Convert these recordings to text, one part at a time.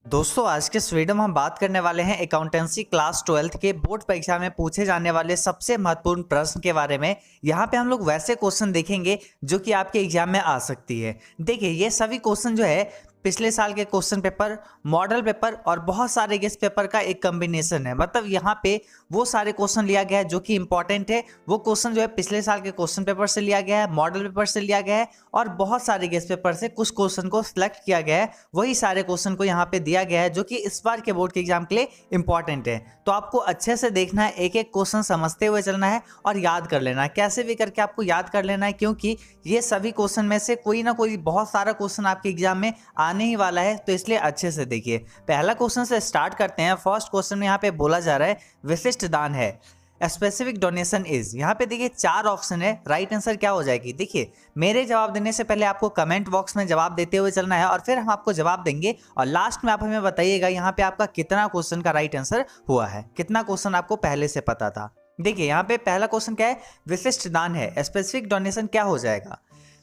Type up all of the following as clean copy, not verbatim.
दोस्तों आज के इस वीडियो में हम बात करने वाले हैं अकाउंटेंसी क्लास 12th के बोर्ड परीक्षा में पूछे जाने वाले सबसे महत्वपूर्ण प्रश्न के बारे में। यहाँ पे हम लोग वैसे क्वेश्चन देखेंगे जो कि आपके एग्जाम में आ सकती है। देखिए ये सभी क्वेश्चन जो है पिछले साल के क्वेश्चन पेपर, मॉडल पेपर और बहुत सारे गेस्ट पेपर का एक कॉम्बिनेशन है। मतलब यहाँ पे वो सारे क्वेश्चन लिया गया है जो कि इंपॉर्टेंट है। वो क्वेश्चन जो है पिछले साल के क्वेश्चन पेपर से लिया गया है, मॉडल पेपर से लिया गया है और बहुत सारे गेस्ट पेपर से कुछ क्वेश्चन को सिलेक्ट किया गया है। वही सारे क्वेश्चन को यहाँ पे दिया गया है जो कि इस बार के बोर्ड के एग्जाम के लिए इंपॉर्टेंट है। तो आपको अच्छे से देखना है, एक एक क्वेश्चन समझते हुए चलना है और याद कर लेना है। कैसे भी करके आपको याद कर लेना है, क्योंकि ये सभी क्वेश्चन में से कोई ना कोई बहुत सारा क्वेश्चन आपके एग्जाम में आने ही वाला है। तो इसलिए अच्छे से देखिए। पहला क्वेश्चन से स्टार्ट करते हैं। फर्स्ट क्वेश्चन में यहाँ पे बोला जा रहा है विशिष्ट दान है, स्पेसिफिक डोनेशन इज। यहाँ पे देखिए 4 ऑप्शन है, राइट आंसर क्या हो जाएगी। देखिए मेरे जवाब देने से पहले आपको कमेंट बॉक्स में जवाब देते हुए चलना है और फिर हम आपको जवाब देंगे और लास्ट में आप हमें बताइएगा यहाँ पे आपका कितना क्वेश्चन का राइट आंसर हुआ है, कितना क्वेश्चन आपको पहले से पता था। देखिए यहाँ पे पहला क्वेश्चन क्या है, विशिष्ट दान है, स्पेसिफिक डोनेशन क्या हो जाएगा।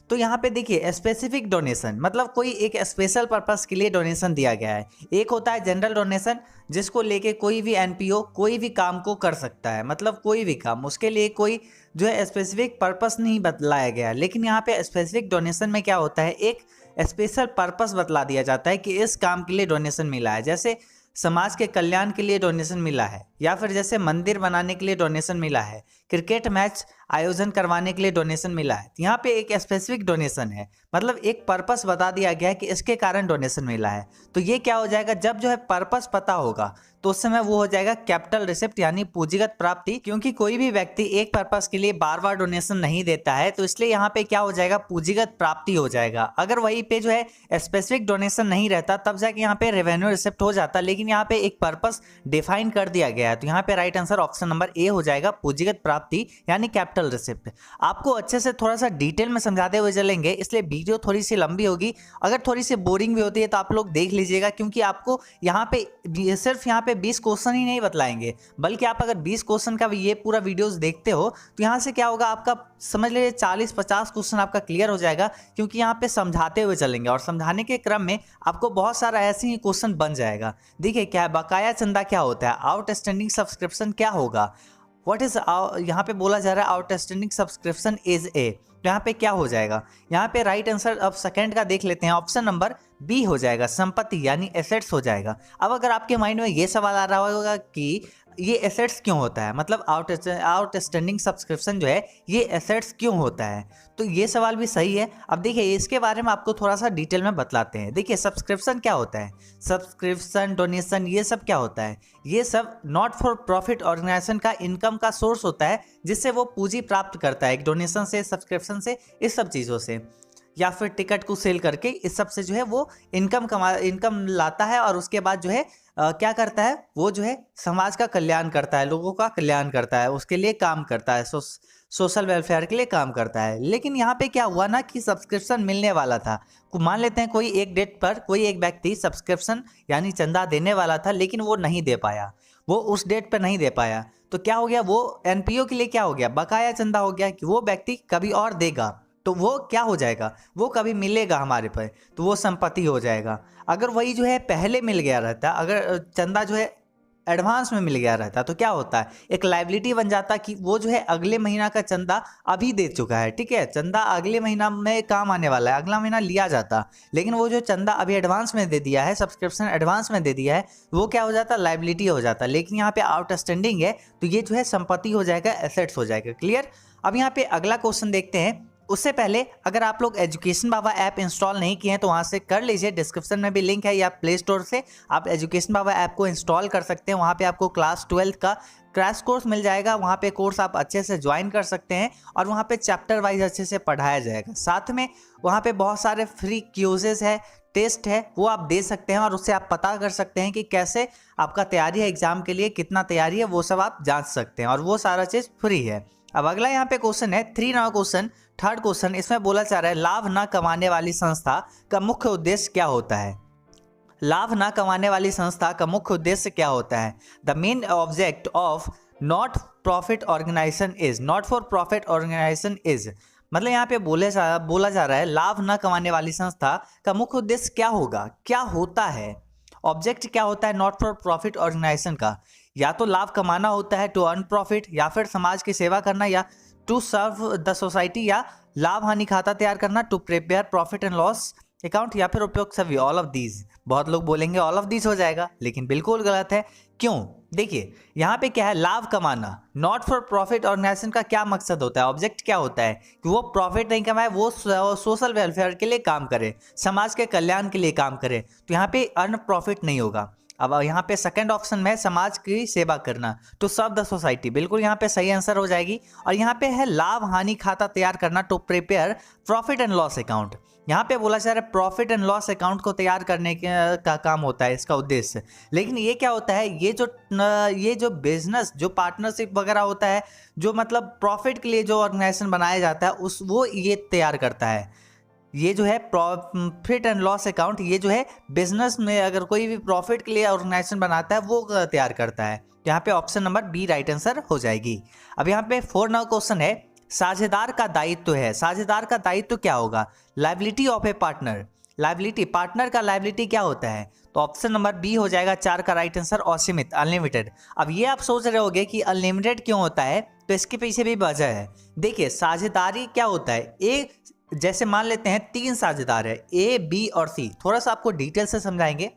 तो यहाँ पे देखिए स्पेसिफिक डोनेशन मतलब कोई एक स्पेशल पर्पस के लिए डोनेशन दिया गया है। एक होता है जनरल डोनेशन जिसको लेके कोई भी एनपीओ कोई भी काम को कर सकता है, मतलब कोई भी काम, उसके लिए कोई जो है स्पेसिफिक पर्पस नहीं बतलाया गया है। लेकिन यहाँ पे स्पेसिफिक डोनेशन में क्या होता है, एक स्पेशल पर्पस बतला दिया जाता है कि इस काम के लिए डोनेशन मिला है। जैसे समाज के कल्याण के लिए डोनेशन मिला है, या फिर जैसे मंदिर बनाने के लिए डोनेशन मिला है, क्रिकेट मैच आयोजन करवाने के लिए डोनेशन मिला है। यहाँ पे एक स्पेसिफिक डोनेशन है, मतलब एक पर्पस बता दिया गया है कि इसके कारण डोनेशन मिला है। तो ये क्या हो जाएगा, जब जो है पर्पस पता होगा तो उस समय वो हो जाएगा कैपिटल रिसिप्ट यानी पूंजीगत प्राप्ति। क्योंकि कोई भी व्यक्ति एक पर्पस के लिए बार बार डोनेशन नहीं देता है, तो इसलिए यहाँ पे क्या हो जाएगा, पूंजीगत प्राप्ति हो जाएगा। अगर वहीं पे जो है स्पेसिफिक डोनेशन नहीं रहता तब जाके यहाँ पे रेवेन्यू रिसिप्ट हो जाता, लेकिन यहाँ पे एक पर्पस डिफाइन कर दिया गया है। तो यहाँ पे right answer option number A हो जाएगा, पूंजीगत प्राप्ति यानी कैपिटल रिसिप्ट। आपको अच्छे से थोड़ा सा डिटेल में समझाते हुए चलेंगे, इसलिए वीडियो थोड़ी सी लंबी होगी। अगर थोड़ी सी बोरिंग भी होती है तो आप लोग देख लीजिएगा, क्योंकि आपको यहाँ पे सिर्फ यहाँ पे 20 क्वेश्चन ही नहीं बतलाएंगे, बल्कि आप अगर 20 क्वेश्चन का ये पूरा वीडियोस देखते हो तो यहाँ से क्या होगा, आपका समझ लीजिए 40-50 क्वेश्चन आपका क्लियर हो जाएगा। क्योंकि यहाँ पे समझाते हुए चलेंगे और समझाने के क्रम में आपको बहुत सारा ऐसे ही क्वेश्चन बन जाएगा। देखिए क्या है, बकाया चंदा क्या होता है, आउटस्टैंडिंग सब्सक्रिप्शन क्या होगा, व्हाट इज, यहाँ पे बोला जा रहा है आउटस्टैंडिंग सब्सक्रिप्शन इज ए। तो यहाँ पे क्या हो जाएगा, यहाँ पे राइट आंसर अब सेकंड का देख लेते हैं, ऑप्शन नंबर बी हो जाएगा, संपत्ति यानी एसेट्स हो जाएगा। अब अगर आपके माइंड में ये सवाल आ रहा होगा कि ये एसेट्स क्यों होता है, मतलब आउटस्टैंडिंग सब्सक्रिप्शन जो है ये एसेट्स क्यों होता है, तो ये सवाल भी सही है। अब देखिए इसके बारे में आपको थोड़ा सा डिटेल में बतलाते हैं। देखिए सब्सक्रिप्शन क्या होता है, सब्सक्रिप्शन, डोनेशन, ये सब क्या होता है, ये सब नॉट फॉर प्रॉफिट ऑर्गेनाइजेशन का इनकम का सोर्स होता है, जिससे वो पूंजी प्राप्त करता है, एक डोनेशन से, सब्सक्रिप्शन से, इस सब चीज़ों से, या फिर टिकट को सेल करके इस सब से जो है वो इनकम लाता है। और उसके बाद जो है क्या करता है, वो जो है समाज का कल्याण करता है, लोगों का कल्याण करता है, उसके लिए काम करता है, सोशल वेलफेयर के लिए काम करता है। लेकिन यहाँ पे क्या हुआ ना कि सब्सक्रिप्शन मिलने वाला था, मान लेते हैं कोई एक डेट पर कोई एक व्यक्ति सब्सक्रिप्शन यानी चंदा देने वाला था, लेकिन वो नहीं दे पाया, वो उस डेट पर नहीं दे पाया। तो क्या हो गया, वो एनपीओ के लिए क्या हो गया, बकाया चंदा हो गया कि वो व्यक्ति कभी और देगा, तो वो क्या हो जाएगा, वो कभी मिलेगा हमारे पर, तो वो संपत्ति हो जाएगा। अगर वही जो है पहले मिल गया रहता, अगर चंदा जो है एडवांस में मिल गया रहता, तो क्या होता है, एक लायबिलिटी बन जाता कि वो जो है अगले महीना का चंदा अभी दे चुका है, ठीक है, चंदा अगले महीना में काम आने वाला है, अगला महीना लिया जाता, लेकिन वो जो चंदा अभी एडवांस में दे दिया है, सब्सक्रिप्शन एडवांस में दे दिया है, वो क्या हो जाता, लायबिलिटी हो जाता। लेकिन यहाँ पे आउटस्टैंडिंग है तो ये जो है संपत्ति हो जाएगा, एसेट्स हो जाएगा। क्लियर। अब यहाँ पे अगला क्वेश्चन देखते हैं। उससे पहले अगर आप लोग एजुकेशन बाबा ऐप इंस्टॉल नहीं किए हैं तो वहाँ से कर लीजिए, डिस्क्रिप्शन में भी लिंक है, या प्ले स्टोर से आप एजुकेशन बाबा ऐप को इंस्टॉल कर सकते हैं। वहाँ पे आपको क्लास 12 का क्रैश कोर्स मिल जाएगा, वहाँ पे कोर्स आप अच्छे से ज्वाइन कर सकते हैं और वहाँ पे चैप्टर वाइज अच्छे से पढ़ाया जाएगा। साथ में वहाँ पे बहुत सारे फ्री क्यूजेस है, टेस्ट है, वो आप दे सकते हैं और उससे आप पता कर सकते हैं कि कैसे आपका तैयारी है एग्जाम के लिए, कितना तैयारी है, वो सब आप जांच सकते हैं और वो सारा चीज़ फ्री है। अब अगला यहाँ पे क्वेश्चन है 3 नंबर क्वेश्चन, थर्ड क्वेश्चन। इसमें बोला जा रहा है लाभ न कमाने वाली संस्था का मुख्य उद्देश्य क्या होता है। लाभ न कमाने वाली संस्था का मुख्य उद्देश्य क्या होता है। The main object of not profit organization is, not for profit organization is, मतलब यहाँ पे बोला जा रहा है लाभ न कमाने वाली संस्था का मुख्य उद्देश्य क्या होगा, क्या होता है। ऑब्जेक्ट क्या होता है नॉट फॉर प्रॉफिट ऑर्गेनाइजेशन का? या तो लाभ कमाना होता है, टू अर्न प्रॉफिट, या फिर समाज की सेवा करना, या टू सर्व द सोसाइटी, या लाभ हानि खाता तैयार करना, to prepare profit and loss account, या फिर उपयुक्त सभी, ऑल ऑफ दीज। बहुत लोग बोलेंगे ऑल ऑफ दीज हो जाएगा, लेकिन बिल्कुल गलत है। क्यों? देखिए यहाँ पे क्या है, लाभ कमाना। नॉट फॉर प्रॉफिट ऑर्गेनाइजेशन का क्या मकसद होता है, ऑब्जेक्ट क्या होता है कि वो प्रॉफिट नहीं कमाए, वो सोशल वेलफेयर के लिए काम करे, समाज के कल्याण के लिए काम करे। तो यहाँ पे अर्न प्रॉफिट नहीं होगा। अब यहाँ पे सेकंड ऑप्शन में समाज की सेवा करना, टू सर्व द सोसाइटी, बिल्कुल यहाँ पे सही आंसर हो जाएगी। और यहाँ पे है लाभ हानि खाता तैयार करना, to prepare profit and loss account. यहाँ पे बोला जा रहा है प्रॉफिट एंड लॉस अकाउंट को तैयार करने का काम होता है इसका उद्देश्य। लेकिन ये क्या होता है, ये जो बिजनेस, जो पार्टनरशिप वगैरह होता है, जो मतलब प्रॉफिट के लिए जो ऑर्गेनाइजेशन बनाया जाता है वो ये तैयार करता है। ये जो है प्रॉफिट एंड लॉस अकाउंट, ये जो है बिजनेस में अगर कोई भी प्रॉफिट के लिए ऑर्गेनाइजेशन बनाता है वो तैयार करता है। यहाँ पे option number B right answer हो जाएगी। अब यहाँ पे 4 नंबर क्वेश्चन है, साझेदार का दायित्व है। साझेदार का दायित्व क्या होगा? Liability of A partner. Liability, partner का लायबिलिटी क्या होता है? तो ऑप्शन नंबर बी हो जाएगा 4 का राइट आंसर, असीमित, अनलिमिटेड। अब ये आप सोच रहे होगे कि अनलिमिटेड क्यों होता है, तो इसके पीछे भी वजह है। देखिए साझेदारी क्या होता है, जैसे मान लेते हैं 3 साझेदार है, ए बी और सी। थोड़ा सा आपको डिटेल से समझाएंगे,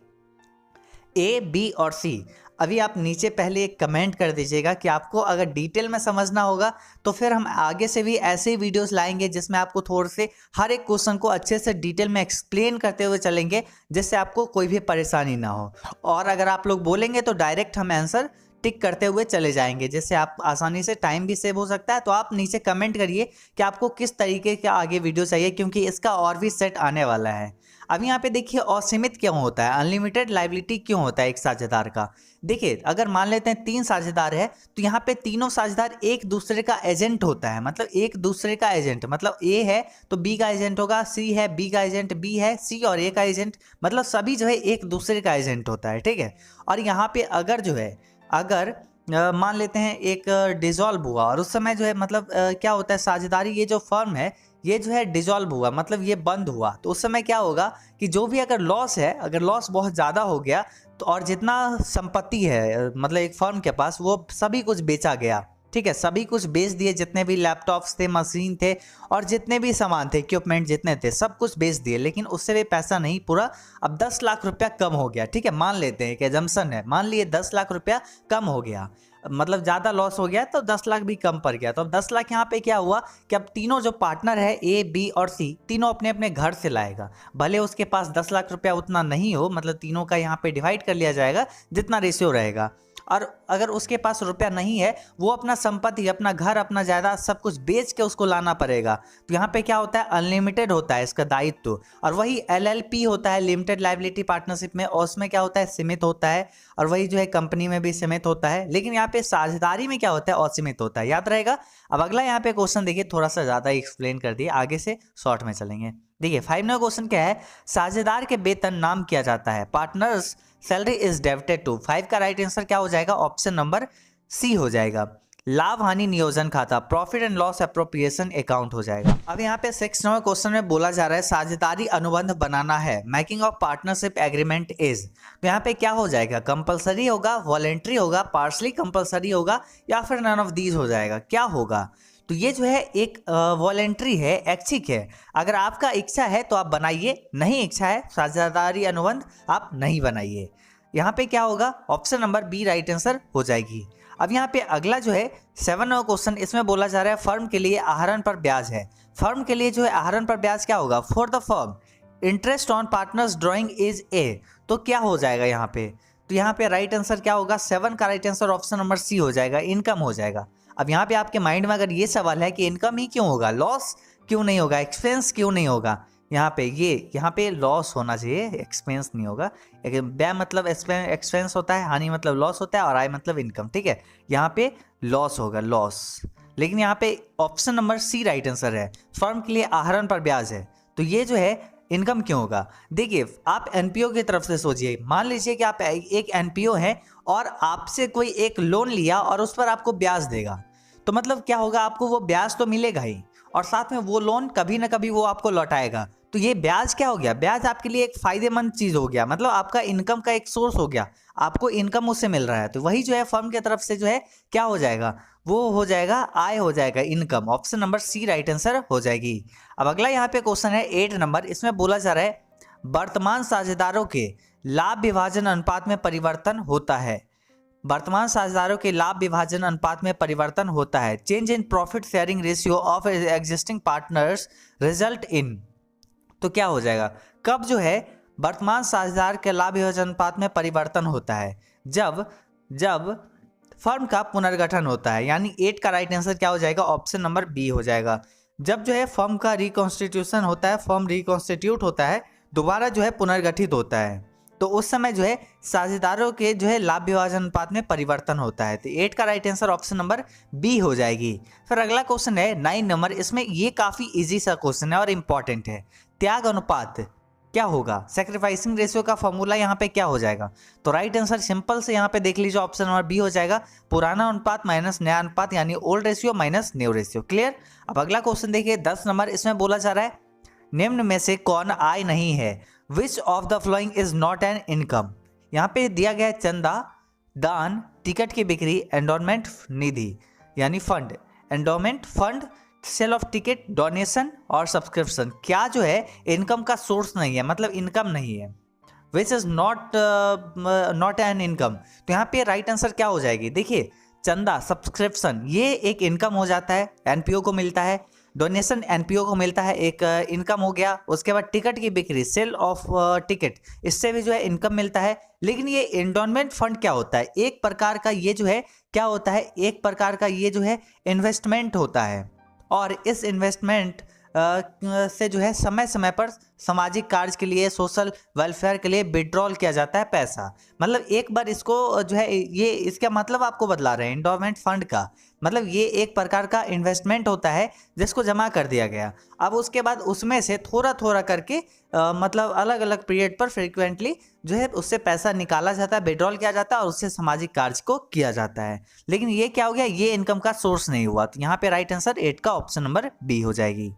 ए बी और सी। अभी आप नीचे पहले एक कमेंट कर दीजिएगा कि आपको अगर डिटेल में समझना होगा तो फिर हम आगे से भी ऐसे ही वीडियोस लाएंगे जिसमें आपको थोड़े से हर एक क्वेश्चन को अच्छे से डिटेल में एक्सप्लेन करते हुए चलेंगे, जिससे आपको कोई भी परेशानी ना हो। और अगर आप लोग बोलेंगे तो डायरेक्ट हम आंसर टिक करते हुए चले जाएंगे, जिससे आप आसानी से टाइम भी सेव हो सकता है। तो आप नीचे कमेंट करिए कि आपको किस तरीके का आगे वीडियो चाहिए, क्योंकि इसका और भी सेट आने वाला है। अब यहाँ पे देखिए असीमित क्यों होता है, अनलिमिटेड लायबिलिटी क्यों होता है एक साझेदार का? देखिए अगर मान लेते हैं 3 साझेदार है तो यहाँ पे तीनों साझेदार एक दूसरे का एजेंट होता है। मतलब एक दूसरे का एजेंट, मतलब ए है तो बी का एजेंट होगा, सी है बी का एजेंट, बी है सी और ए का एजेंट, मतलब सभी जो है एक दूसरे का एजेंट होता है, ठीक है। और यहाँ पे अगर जो है मान लेते हैं एक डिसॉल्व हुआ और उस समय जो है मतलब क्या होता है, साझेदारी ये जो फर्म है ये जो है डिसॉल्व हुआ, मतलब ये बंद हुआ, तो उस समय क्या होगा कि जो भी अगर लॉस है, अगर लॉस बहुत ज़्यादा हो गया तो और जितना संपत्ति है मतलब एक फर्म के पास, वो सभी कुछ बेचा गया, ठीक है, सभी कुछ बेच दिए, जितने भी लैपटॉप्स थे, मशीन थे और जितने भी सामान थे, इक्विपमेंट जितने थे, सब कुछ बेच दिए, लेकिन उससे भी पैसा नहीं पूरा। अब 10 लाख रुपया कम हो गया, ठीक है, मान लेते हैं, एक एजम्पशन है, मान लिए 10 लाख रुपया कम हो गया, मतलब ज़्यादा लॉस हो गया तो 10 लाख भी कम पड़ गया। तो अब 10 लाख यहाँ पे क्या हुआ कि अब तीनों जो पार्टनर है ए बी और सी, तीनों अपने अपने घर से लाएगा। भले उसके पास 10 लाख रुपया उतना नहीं हो, मतलब तीनों का यहाँ पे डिवाइड कर लिया जाएगा जितना रेशियो रहेगा। और अगर उसके पास रुपया नहीं है, वो अपना संपत्ति, अपना घर, अपना जायदाद सब कुछ बेच के उसको लाना पड़ेगा। तो यहाँ पे क्या होता है, अनलिमिटेड होता है इसका दायित्व। और वही एलएलपी होता है, लिमिटेड लायबिलिटी पार्टनरशिप में, और उसमें क्या होता है, सीमित होता है। और वही जो है कंपनी में भी सीमित होता है, लेकिन यहाँ पे साझेदारी में क्या होता है, असीमित होता है, याद रहेगा। अब अगला यहाँ पे क्वेश्चन देखिए, थोड़ा सा ज़्यादा एक्सप्लेन कर दिए, आगे से शॉर्ट में चलेंगे। देखिए 5 नंबर क्वेश्चन क्या है, साझेदार के वेतन नाम किया जाता है, partners salary is debited to. 5 का राइट आंसर क्या हो जाएगा, ऑप्शन नंबर सी हो जाएगा, लाभ हानि नियोजन खाता, profit and loss appropriation account हो जाएगा। अब यहाँ पे 6 नंबर क्वेश्चन में बोला जा रहा है साझेदारी अनुबंध बनाना है, making of partnership agreement is. तो यहाँ पे क्या हो जाएगा, कंपलसरी होगा, वॉलेंट्री होगा, पार्शली कंपलसरी होगा, या फिर नन ऑफ दीज हो जाएगा, क्या होगा? तो ये जो है एक वॉलेंट्री है, ऐच्छिक है। अगर आपका इच्छा है तो आप बनाइए, नहीं इच्छा है साझेदारी अनुबंध आप नहीं बनाइए। यहाँ पे क्या होगा, option number B right answer हो जाएगी। अब यहाँ पे अगला जो है 7 नंबर क्वेश्चन, इसमें बोला जा रहा है फर्म के लिए आहरण पर ब्याज है। फर्म के लिए जो है आहरण पर ब्याज क्या होगा, for the firm interest on partners drawing is a. तो क्या हो जाएगा यहाँ पे, तो यहाँ पे राइट आंसर क्या होगा, 7 का right answer option number C हो जाएगा, इनकम हो जाएगा। अब यहाँ पे आपके माइंड में अगर ये सवाल है कि इनकम ही क्यों होगा, लॉस क्यों नहीं होगा, एक्सपेंस क्यों नहीं होगा, यहाँ पे लॉस होना चाहिए, एक्सपेंस नहीं होगा। व्यय मतलब एक्सपेंस होता है, हानि मतलब लॉस होता है, और आय मतलब इनकम, ठीक है, यहाँ पे लॉस होगा, लॉस। लेकिन यहाँ पे option number C right answer है, फर्म के लिए आहरण पर ब्याज है, तो ये जो है इनकम क्यों होगा। देखिए आप एनपीओ की तरफ से सोचिए, मान लीजिए कि आप एक एनपीओ है और आपसे कोई एक लोन लिया और उस पर आपको ब्याज देगा, तो मतलब क्या होगा, आपको वो ब्याज तो मिलेगा ही, और साथ में वो लोन कभी ना कभी वो आपको लौटाएगा। तो तो ये ब्याज क्या हो गया, ब्याज आपके लिए एक फायदेमंद चीज हो गया, मतलब आपका इनकम का एक सोर्स हो गया, आपको इनकम उससे मिल रहा है। तो वही जो है फर्म की तरफ से जो है क्या हो जाएगा, वो हो जाएगा आय हो जाएगा, income. Option number C right answer हो जाएगी। अब अगला यहाँ पे क्वेश्चन है 8 नंबर, इसमें बोला जा रहा है वर्तमान साझेदारों के लाभ विभाजन अनुपात में परिवर्तन होता है। वर्तमान साझेदारों के लाभ विभाजन अनुपात में परिवर्तन होता है। Change in profit sharing ratio of existing partners result in. तो क्या हो जाएगा, कब जो है वर्तमान साझेदार के लाभ विभाजन अनुपात में परिवर्तन होता है, जब जब फर्म का पुनर्गठन होता है। यानी 8 का राइट आंसर क्या हो जाएगा, ऑप्शन नंबर बी हो जाएगा। जब जो है फर्म का रिकॉन्स्टिट्यूशन होता है, फर्म रिकॉन्स्टिट्यूट होता है, दोबारा जो है पुनर्गठित होता है, तो उस समय जो है साझेदारों के जो है लाभ विभाजन अनुपात में परिवर्तन होता है। तो 8 का right answer option number B हो जाएगी। फिर अगला क्वेश्चन है 9 नंबर, इसमें ये काफी इजी सा क्वेश्चन है और इंपॉर्टेंट है। त्याग अनुपात क्या होगा, सैक्रिफाइसिंग रेशियो का फॉर्मूला यहाँ पे क्या हो जाएगा। तो राइट आंसर सिंपल से यहाँ पे देख लीजिए, ऑप्शन नंबर बी हो जाएगा, पुराना अनुपात माइनस नया अनुपात, यानी old ratio minus new ratio. Clear. अब अगला क्वेश्चन देखिए 10 नंबर, इसमें बोला जा रहा है निम्न में से कौन आय नहीं है, which of the following is not an income. यहाँ पे दिया गया है चंदा, दान, टिकट की बिक्री, एंडोमेंट निधि यानी fund, endowment fund, sale of ticket, donation और सब्सक्रिप्शन। क्या जो है इनकम का सोर्स नहीं है, मतलब इनकम नहीं है, which is not an income. तो यहाँ पे राइट आंसर क्या हो जाएगी, देखिए चंदा, सब्सक्रिप्शन ये एक इनकम हो जाता है, एनपीओ को मिलता है, डोनेशन एनपीओ को मिलता है, एक इनकम हो गया। उसके बाद टिकट की बिक्री, सेल ऑफ टिकट, इससे भी जो है इनकम मिलता है। लेकिन ये एंडोमेंट फंड क्या होता है, एक प्रकार का ये जो है क्या होता है, एक प्रकार का ये जो है इन्वेस्टमेंट होता है, और इस इन्वेस्टमेंट से जो है समय समय पर सामाजिक कार्य के लिए, सोशल वेलफेयर के लिए विड्रॉल किया जाता है पैसा। मतलब एक बार इसको जो है ये इसका मतलब आपको बतला रहे हैं एंडोमेंट फंड का, मतलब ये एक प्रकार का इन्वेस्टमेंट होता है जिसको जमा कर दिया गया। अब उसके बाद उसमें से थोड़ा थोड़ा करके मतलब अलग अलग पीरियड पर फ्रिक्वेंटली जो है उससे पैसा निकाला जाता है, विड्रॉल किया जाता है और उससे सामाजिक कार्य को किया जाता है। लेकिन ये क्या हो गया, ये इनकम का सोर्स नहीं हुआ। तो यहाँ पे राइट आंसर 8 का ऑप्शन नंबर बी हो जाएगी।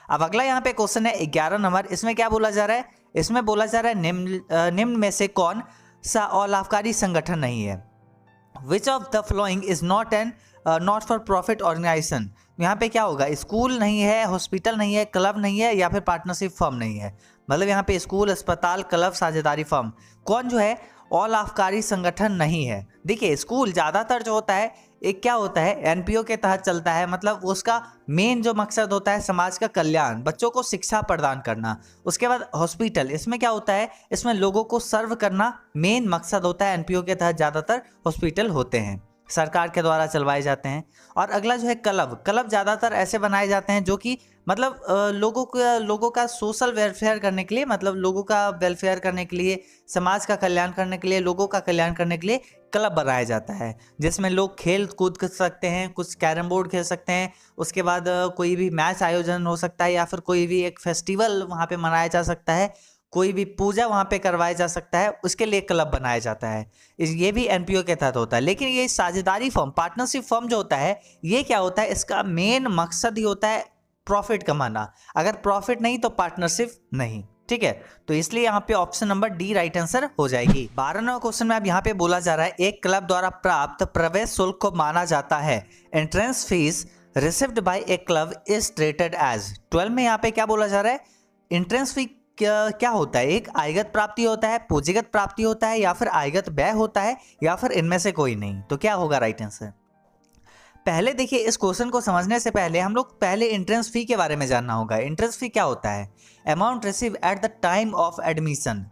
अब अगला यहाँ पे क्वेश्चन है 11 नंबर, इसमें क्या बोला जा रहा है, इसमें बोला जा रहा है निम्न में से कौन सा अलाभकारी संगठन नहीं है, which of the following is not for profit organization. यहाँ पे क्या होगा, स्कूल नहीं है, हॉस्पिटल नहीं है, क्लब नहीं है, या फिर पार्टनरशिप फर्म नहीं है। मतलब यहाँ पे स्कूल, अस्पताल, क्लब, साझेदारी फर्म, कौन जो है अलाभकारी संगठन नहीं है। देखिए स्कूल ज़्यादातर जो होता है एक क्या होता है, एनपीओ के तहत चलता है, मतलब उसका मेन जो मकसद होता है समाज का कल्याण, बच्चों को शिक्षा प्रदान करना। उसके बाद हॉस्पिटल, इसमें क्या होता है, इसमें लोगों को सर्व करना मेन मकसद होता है। एनपीओ के तहत ज़्यादातर हॉस्पिटल होते हैं, सरकार के द्वारा चलवाए जाते हैं। और अगला जो है क्लब, क्लब ज़्यादातर ऐसे बनाए जाते हैं जो कि मतलब लोगों का सोशल वेलफेयर करने के लिए, मतलब लोगों का वेलफेयर करने के लिए, समाज का कल्याण करने के लिए, लोगों का कल्याण करने के लिए क्लब बनाया जाता है, जिसमें लोग खेल कूद कर सकते हैं, कुछ कैरम बोर्ड खेल सकते हैं। उसके बाद कोई भी मैच आयोजन हो सकता है, या फिर कोई भी एक फेस्टिवल वहाँ पे मनाया जा सकता है, कोई भी पूजा वहाँ पे करवाया जा सकता है, उसके लिए क्लब बनाया जाता है। ये भी एनपीओ के तहत होता है। लेकिन ये साझेदारी फर्म, पार्टनरशिप फर्म जो होता है, ये क्या होता है, इसका मेन मकसद ही होता है प्रॉफिट कमाना। अगर प्रॉफिट नहीं तो पार्टनरशिप नहीं, ठीक है। तो इसलिए यहाँ पे option number D right answer हो जाएगी। 12वां क्वेश्चन में अब यहाँ पे बोला जा रहा है एक क्लब द्वारा प्राप्त प्रवेश शुल्क को माना जाता है entrance fee received by a club is treated as. 12 में यहाँ पे क्या बोला जा रहा है, एंट्रेंस फी क्या होता है, एक आयगत प्राप्ति होता है, पूंजीगत प्राप्ति होता है, या फिर आयगत व्यय होता है, या फिर इनमें से कोई नहीं। तो क्या होगा राइट आंसर। पहले देखिए इस क्वेश्चन को समझने से पहले हम लोग पहले एंट्रेंस फी के बारे में जानना होगा। एंट्रेंस फी क्या होता है, amount receive at the time of admission.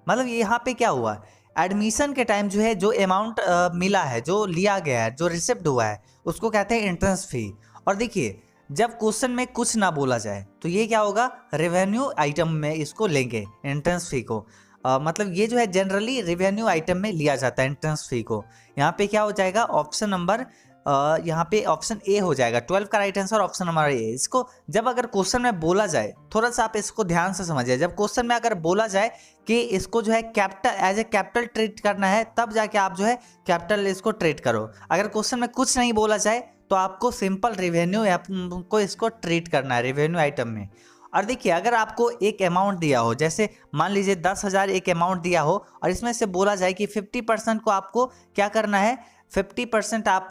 मतलब यहाँ पे क्या हुआ, एडमिशन के टाइम जो है जो अमाउंट मिला है, जो लिया गया है, जो रिसिप्ट हुआ है, उसको कहते हैं एंट्रेंस फी। और देखिए जब क्वेश्चन में कुछ ना बोला जाए तो ये क्या होगा, रेवेन्यू आइटम में इसको लेंगे एंट्रेंस फी को। मतलब ये जो है जनरली रेवेन्यू आइटम में लिया जाता है एंट्रेंस फी को। यहाँ पे क्या हो जाएगा, ऑप्शन नंबर यहाँ पे ऑप्शन ए हो जाएगा। 12 का right answer option number A. इसको जब अगर क्वेश्चन में बोला जाए, थोड़ा सा आप इसको ध्यान से समझिए, जब क्वेश्चन में अगर बोला जाए कि इसको जो है capital as a capital treat करना है, तब जाके आप जो है कैपिटल इसको ट्रीट करो। अगर क्वेश्चन में कुछ नहीं बोला जाए तो आपको सिंपल रेवेन्यू को इसको ट्रीट करना है रेवेन्यू आइटम में। और देखिए अगर आपको एक अमाउंट दिया हो, जैसे मान लीजिए 10,000 एक अमाउंट दिया हो और इसमें से बोला जाए कि 50% को आपको क्या करना है, 50% आप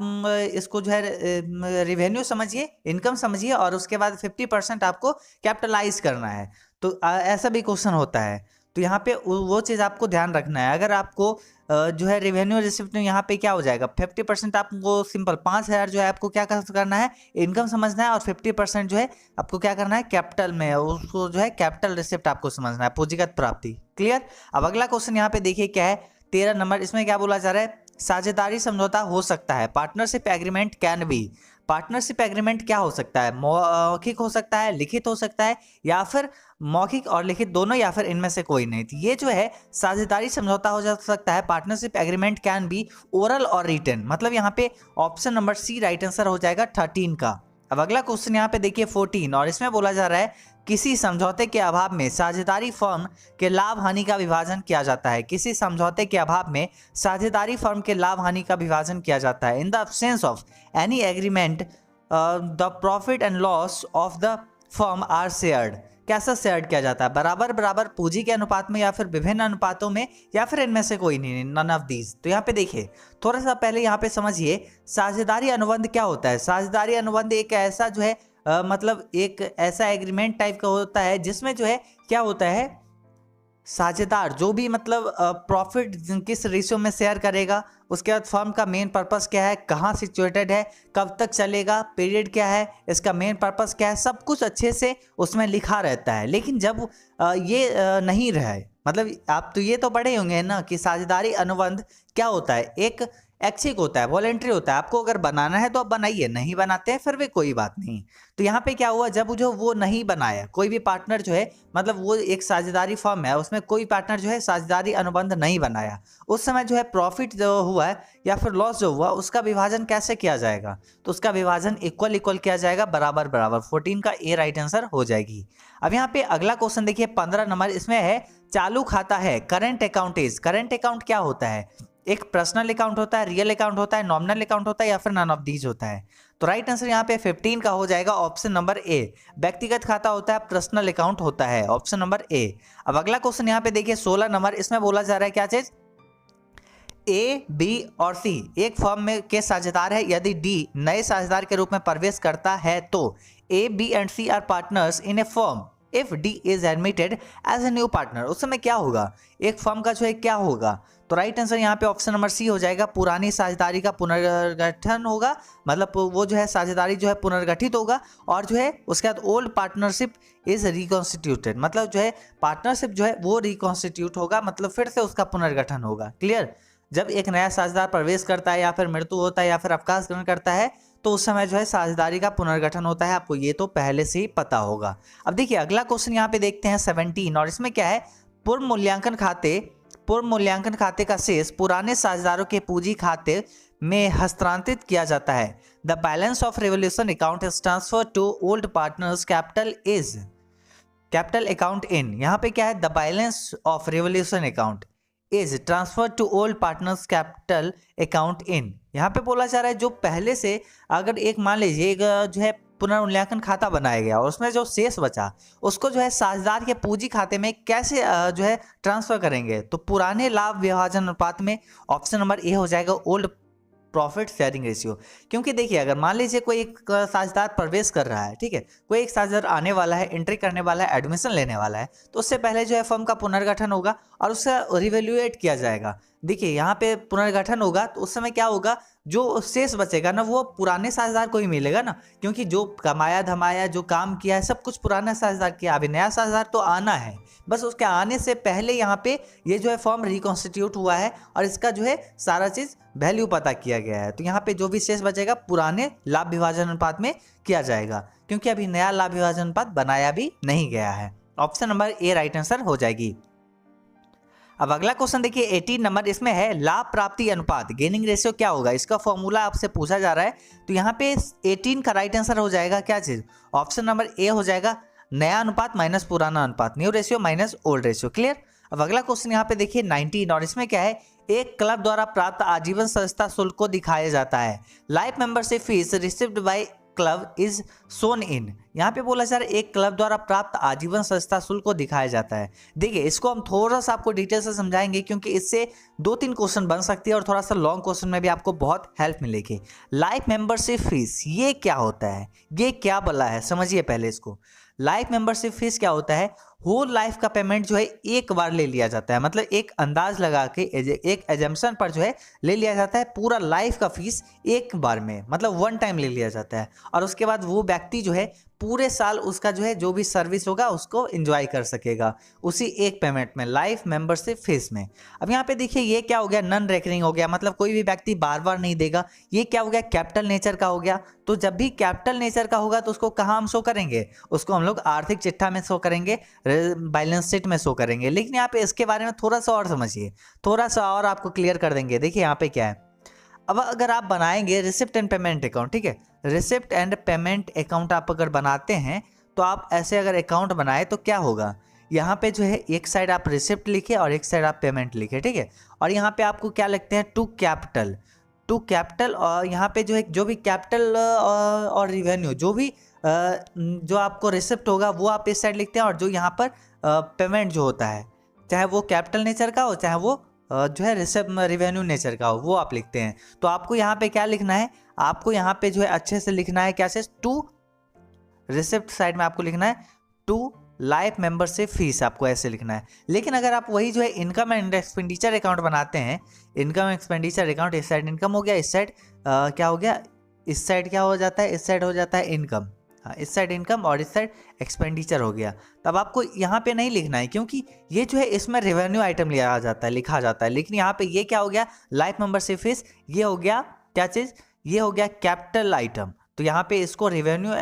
इसको जो है रिवेन्यू समझिए, इनकम समझिए, और उसके बाद 50% आपको कैपिटलाइज करना है। तो ऐसा भी क्वेश्चन होता है। तो यहाँ पे वो चीज़ आपको ध्यान रखना है। अगर आपको जो है रेवेन्यू रिसिप्ट में यहाँ पे क्या हो जाएगा, 50% आपको सिंपल 5,000 जो है आपको क्या करना है, इनकम समझना है, और 50% जो है आपको क्या करना है, कैपिटल में उसको जो है कैपिटल रिसिप्ट आपको समझना है, पूंजीगत प्राप्ति। क्लियर। अब अगला क्वेश्चन यहाँ पे देखिए क्या है, 13 नंबर। इसमें क्या बोला जा रहा है, साझेदारी समझौता हो सकता है, partnership agreement can B. Partnership agreement क्या हो सकता है, मौखिक हो सकता है, लिखित हो सकता है, या फिर मौखिक और लिखित दोनों, या फिर इनमें से कोई नहीं। तो ये जो है साझेदारी समझौता हो जा सकता है, partnership agreement can be oral और रिटन। मतलब यहाँ पे option number C right answer हो जाएगा 13 का। अब अगला क्वेश्चन यहाँ पे देखिए 14, और इसमें बोला जा रहा है किसी समझौते के अभाव में साझेदारी फर्म के लाभ हानि का विभाजन किया जाता है। किसी समझौते के अभाव में साझेदारी फर्म के लाभ हानि का विभाजन किया जाता है। In the absence of any agreement the profit and loss of the firm are shared. कैसा शेयर किया जाता है, बराबर बराबर पूंजी के अनुपात में, या फिर विभिन्न अनुपातों में, या फिर इनमें से कोई नहीं, नन ऑफ दीज। तो यहाँ पे देखिए थोड़ा सा पहले यहाँ पे समझिए साझेदारी अनुबंध क्या होता है। साझेदारी अनुबंध एक ऐसा जो है मतलब एक ऐसा एग्रीमेंट टाइप का होता है जिसमें जो है क्या होता है, साझेदार जो भी मतलब प्रॉफिट किस रेशियो में शेयर करेगा, उसके बाद फर्म का मेन पर्पस क्या है, कहाँ सिचुएटेड है, कब तक चलेगा, पीरियड क्या है, इसका मेन पर्पस क्या है, सब कुछ अच्छे से उसमें लिखा रहता है। लेकिन जब ये नहीं रहे, मतलब आप तो ये तो पढ़े होंगे ना कि साझेदारी अनुबंध क्या होता है, एक ऐच्छिक होता है, वॉलेंट्री होता है। आपको अगर बनाना है तो आप बनाइए, नहीं बनाते हैं फिर भी कोई बात नहीं। तो यहाँ पे क्या हुआ, जब जो वो नहीं बनाया, कोई भी पार्टनर जो है, मतलब वो एक साझेदारी फर्म है, उसमें कोई पार्टनर जो है साझेदारी अनुबंध नहीं बनाया, उस समय जो है प्रॉफिट जो हुआ है या फिर लॉस जो हुआ, उसका विभाजन कैसे किया जाएगा, तो उसका विभाजन इक्वल इक्वल किया जाएगा, बराबर बराबर। 14 का ए राइट आंसर हो जाएगी। अब यहाँ पे अगला क्वेश्चन देखिए 15 नंबर। इसमें है चालू खाता है, current account is. Current account क्या होता है, एक पर्सनल अकाउंट होता है, रियल अकाउंट होता है, नॉमिनल अकाउंट होता है, या फिर नन ऑफ दीज होता है। तो राइट आंसर यहाँ पे 15 का हो जाएगा ऑप्शन नंबर ए। व्यक्तिगत खाता होता है, पर्सनल अकाउंट होता है, ऑप्शन नंबर ए। अब अगला क्वेश्चन यहाँ पे देखिए 16 नंबर। इसमें बोला जा रहा है क्या चीज, ए, बी और सी एक फर्म में के साझेदार है। यदि डी नए साझेदार के रूप में प्रवेश करता है तो A, B and C are partners in a firm if D is admitted as a new partner. उस समय क्या होगा, एक फर्म का जो है क्या होगा, तो राइट आंसर यहाँ पे ऑप्शन नंबर सी हो जाएगा। पुरानी साझेदारी का पुनर्गठन होगा, मतलब वो जो है साझेदारी जो है पुनर्गठित होगा, और जो है उसके बाद ओल्ड पार्टनरशिप इज रिकॉन्स्टिट्यूटेड, मतलब जो है पार्टनरशिप जो है वो रिकॉन्स्टिट्यूट होगा, मतलब फिर से उसका पुनर्गठन होगा। क्लियर। जब एक नया साझेदार प्रवेश करता है, या फिर मृत्यु होता है, या फिर अवकाश ग्रहण करता है, तो उस समय जो है साझेदारी का पुनर्गठन होता है। आपको ये तो पहले से ही पता होगा। अब देखिए अगला क्वेश्चन यहाँ पे देखते हैं 17, और इसमें क्या है, पूर्व मूल्यांकन खाते का शेष पुराने साझेदारों के पूंजी खाते में हस्तांतरित किया जाता है। The balance of revaluation account is transfer to old partners capital account in. यहाँ पे क्या है, the balance of revaluation account is transfer to old partners capital account in. यहाँ पे बोला जा रहा है जो पहले से, अगर एक मान लीजिए एक जो है पुनर्मूल्यांकन खाता बनाया गया और उसमें जो शेष बचा उसको जो है साझेदार के पूंजी खाते में कैसे जो है ट्रांसफर करेंगे, तो पुराने लाभ विभाजन अनुपात में। ऑप्शन नंबर ए हो जाएगा ओल्ड प्रॉफिट शेयरिंग रेशियो। क्योंकि देखिए अगर मान लीजिए कोई एक साझेदार प्रवेश कर रहा है, ठीक है, कोई एक साझेदार आने वाला है, एंट्री करने वाला है, एडमिशन लेने वाला है, तो उससे पहले जो है फर्म का पुनर्गठन होगा और उसका रिवैल्यूएट किया जाएगा। देखिए यहाँ पे पुनर्गठन होगा तो उस समय क्या होगा, जो शेष बचेगा ना वो पुराने साझेदार को ही मिलेगा ना, क्योंकि जो कमाया धमाया जो काम किया है सब कुछ पुराना साझेदार किया। अभी नया साझेदार तो आना है, बस उसके आने से पहले यहाँ पे ये जो है फॉर्म रिकॉन्स्टिट्यूट हुआ है और इसका जो है सारा चीज़ वैल्यू पता किया गया है। तो यहाँ पे जो भी शेष बचेगा पुराने लाभ विभाजन अनुपात में किया जाएगा, क्योंकि अभी नया लाभ विभाजन अनुपात बनाया भी नहीं गया है। Option number A right answer हो जाएगी। अब अगला क्वेश्चन देखिए 18 नंबर। इसमें है लाभ प्राप्ति अनुपात, गेनिंग रेशियो क्या होगा, इसका फॉर्मूला आपसे पूछा जा रहा है। तो यहाँ पे 18 का राइट आंसर हो जाएगा क्या चीज, ऑप्शन नंबर ए हो जाएगा नया अनुपात माइनस पुराना अनुपात, new ratio minus old ratio. Clear. अब अगला क्वेश्चन यहाँ पे देखिए 19, और इसमें क्या है, एक क्लब द्वारा प्राप्त आजीवन संस्था शुल्क को दिखाया जाता है। Life membership fee received by club is shown in. यहाँ पे बोला जा रहा है एक क्लब द्वारा प्राप्त आजीवन सदस्यता शुल्क को दिखाया जाता है। देखिए इसको हम थोड़ा सा आपको डिटेल से समझाएंगे क्योंकि इससे 2-3 क्वेश्चन बन सकती है और थोड़ा सा लॉन्ग क्वेश्चन में भी आपको बहुत हेल्प मिलेगी। लाइफ मेंबरशिप फीस ये क्या होता है, ये क्या बोला है समझिए पहले इसको। लाइफ मेंबरशिप फीस क्या होता है, होल लाइफ का पेमेंट जो है एक बार ले लिया जाता है, मतलब एक अंदाज लगा के एक एजम्पशन पर जो है ले लिया जाता है पूरा लाइफ का फीस एक बार में, मतलब वन टाइम ले लिया जाता है और उसके बाद वो व्यक्ति जो है पूरे साल उसका जो है जो भी सर्विस होगा उसको एंजॉय कर सकेगा उसी एक पेमेंट में, लाइफ मेंबरशिप फीस में। अब यहाँ पे देखिए ये क्या हो गया, नॉन रेकरिंग हो गया, मतलब कोई भी व्यक्ति बार बार नहीं देगा। ये क्या हो गया, कैपिटल नेचर का हो गया। तो जब भी कैपिटल नेचर का होगा तो उसको कहाँ हम शो करेंगे, उसको हम लोग आर्थिक चिट्ठा में शो करेंगे, बैलेंस शीट में शो करेंगे। लेकिन यहाँ पे इसके बारे में थोड़ा सा और समझिए, थोड़ा सा और आपको क्लियर कर देंगे। देखिए यहाँ पे क्या है, अब अगर आप बनाएंगे रिसिप्ट एंड पेमेंट अकाउंट, ठीक है, रिसिप्ट एंड पेमेंट अकाउंट आप अगर बनाते हैं तो आप ऐसे अगर अकाउंट बनाए तो क्या होगा, यहाँ पे जो है एक साइड आप रिसिप्ट लिखे और एक साइड आप पेमेंट लिखे, ठीक है, और यहाँ पे आपको क्या लिखते हैं टू कैपिटल और यहाँ पे जो है जो भी कैपिटल और रिवेन्यू जो आपको रिसिप्ट होगा वो आप इस साइड लिखते हैं और जो यहाँ पर पेमेंट जो होता है चाहे वो कैपिटल नेचर का हो चाहे वो जो है रिवेन्यू नेचर का हो वो आप लिखते हैं। तो आपको यहाँ पे क्या लिखना है, आपको यहाँ पे जो है अच्छे से लिखना है, क्या से टू रिसिप्ट साइड में आपको लिखना है टू लाइफ मेंबरशिप फीस, आपको ऐसे लिखना है। लेकिन अगर आप वही जो है इनकम एंड एक्सपेंडिचर अकाउंट बनाते हैं, इनकम एक्सपेंडिचर अकाउंट, इस साइड इनकम हो गया, इस साइड क्या हो गया, इस साइड क्या हो जाता है, इस साइड हो जाता है इनकम, हाँ इस साइड इनकम और इस साइड एक्सपेंडिचर हो गया। तब आपको यहाँ पे नहीं लिखना है क्योंकि ये जो है इसमें रेवेन्यू आइटम लिया जाता है, लिखा जाता है। लेकिन यहाँ पे ये क्या हो गया, लाइफ मेंबरशिप फीस, ये हो गया क्या चीज़, ये हो गया कैपिटल आइटम। तो यहाँ पे इसको रेवेन्यू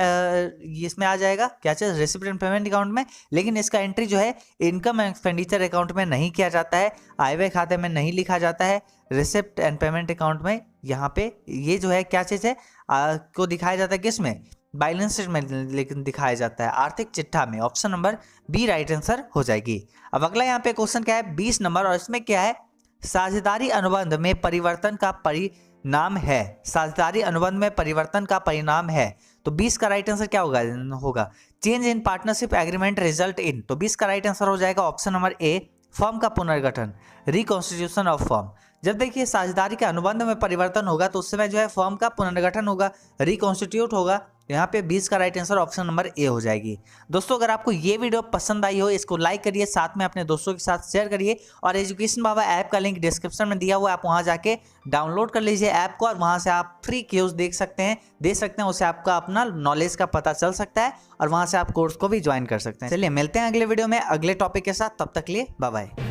इसमें आ जाएगा क्या चीज़, रिसिप्ट एंड पेमेंट अकाउंट में। लेकिन इसका एंट्री जो है इनकम एंड एक्सपेंडिचर अकाउंट में नहीं किया जाता है, आय व्यय खाते में नहीं लिखा जाता है, रिसिप्ट एंड पेमेंट अकाउंट में यहाँ पे ये जो है क्या चीज़ है को दिखाया जाता है, किस में, बैलेंस शीट में लेकिन दिखाया जाता है आर्थिक चिट्ठा में। Option number B right answer हो जाएगी। अब अगला यहाँ पे क्वेश्चन क्या है 20 नंबर, और इसमें क्या है, साझेदारी अनुबंध में परिवर्तन का परिणाम है, साझेदारी अनुबंध में परिवर्तन का परिणाम है। तो 20 का राइट आंसर क्या होगा change in partnership agreement result in. तो 20 का राइट आंसर हो जाएगा ऑप्शन नंबर ए, फर्म का पुनर्गठन, रिकॉन्स्टिट्यूशन ऑफ फर्म। जब देखिए साझेदारी के अनुबंध में परिवर्तन होगा तो उस समय जो है फर्म का पुनर्गठन होगा, रिकॉन्स्टिट्यूट होगा। यहाँ पे 20 का right answer option number A हो जाएगी। दोस्तों अगर आपको ये वीडियो पसंद आई हो इसको लाइक करिए, साथ में अपने दोस्तों के साथ शेयर करिए और एजुकेशन बाबा ऐप का लिंक डिस्क्रिप्शन में दिया हुआ है, आप वहाँ जाके डाउनलोड कर लीजिए ऐप को और वहाँ से आप फ्री क्यूज दे सकते हैं, उससे आपका अपना नॉलेज का पता चल सकता है और वहाँ से आप कोर्स को भी ज्वाइन कर सकते हैं। चलिए मिलते हैं अगले वीडियो में अगले टॉपिक के साथ, तब तक लिए बाय बाय।